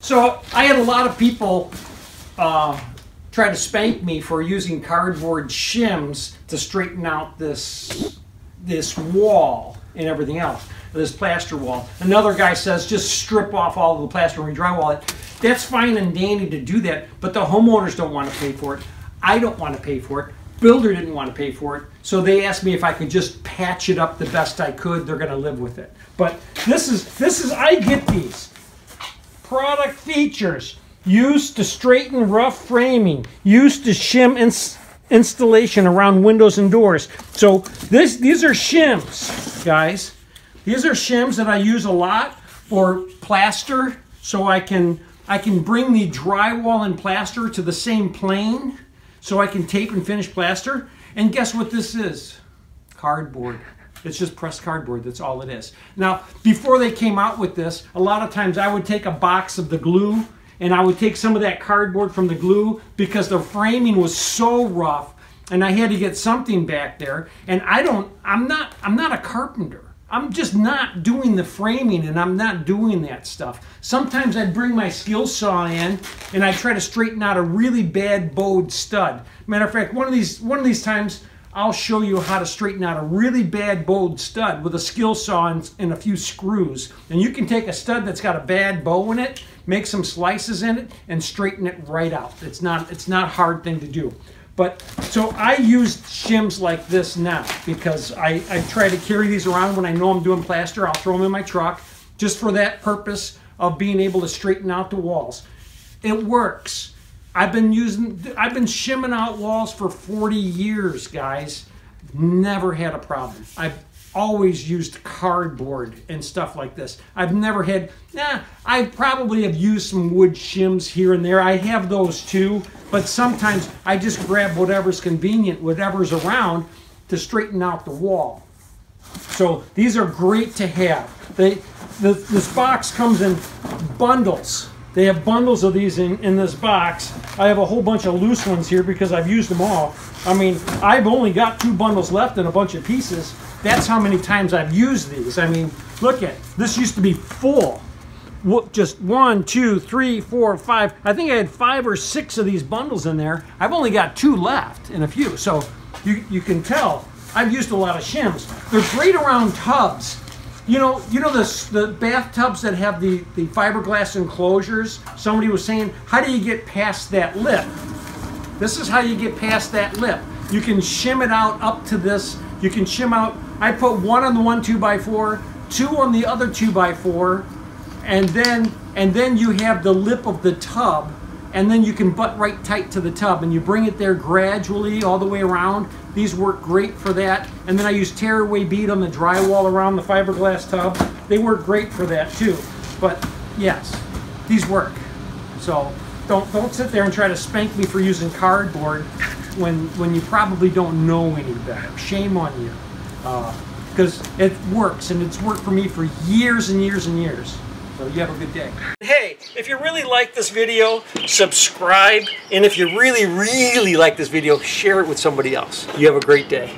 So I had a lot of people try to spank me for using cardboard shims to straighten out this wall and everything else, this plaster wall. Another guy says just strip off all of the plaster and re-drywall it. That's fine and dandy to do that, but the homeowners don't want to pay for it. I don't want to pay for it. Builder didn't want to pay for it, so they asked me if I could just patch it up the best I could. They're going to live with it. But this is I get these product features: used to straighten rough framing, used to shim installation around windows and doors. So these are shims, guys. These are shims that I use a lot for plaster, so I can bring the drywall and plaster to the same plane, so I can tape and finish plaster. And guess what this is? Cardboard. It's just pressed cardboard. That's all it is. Now, before they came out with this, a lot of times I would take a box of the glue and I would take some of that cardboard from the glue because the framing was so rough and I had to get something back there. And I'm not a carpenter. I'm just not doing the framing, and I'm not doing that stuff. Sometimes I'd bring my skill saw in and I'd try to straighten out a really bad bowed stud. Matter of fact, one of these times I'll show you how to straighten out a really bad bowed stud with a skill saw and a few screws. And you can take a stud that's got a bad bow in it, make some slices in it, and straighten it right out. It's not a hard thing to do. But so I use shims like this now because I try to carry these around when I know I'm doing plaster. I'll throw them in my truck just for that purpose of being able to straighten out the walls. It works. I've been shimming out walls for 40 years, guys. Never had a problem. I've always used cardboard and stuff like this. I've never had, I probably have used some wood shims here and there. I have those too, but sometimes I just grab whatever's convenient, whatever's around to straighten out the wall. So these are great to have. This box comes in bundles. They have bundles of these in this box. I have a whole bunch of loose ones here because I've used them all. I mean, I've only got 2 bundles left and a bunch of pieces. That's how many times I've used these. I mean, look at this. Used to be full. Just 1, 2, 3, 4, 5. I think I had 5 or 6 of these bundles in there. I've only got 2 left and a few. So you can tell I've used a lot of shims. They're great around tubs. You know the bathtubs that have the fiberglass enclosures? Somebody was saying, how do you get past that lip? This is how you get past that lip. You can shim it out up to this. You can shim out, I put 1 on the 1 2x4, 2 on the other 2x4, and then you have the lip of the tub, and then you can butt right tight to the tub, and you bring it there gradually all the way around. These work great for that. And then I use tearaway bead on the drywall around the fiberglass tub. They work great for that too. But yes, these work. So don't sit there and try to spank me for using cardboard when you probably don't know any better. Shame on you. Because it works, and it's worked for me for years and years and years. So you have a good day. Hey, if you really like this video, subscribe. And if you really, really like this video, share it with somebody else. You have a great day.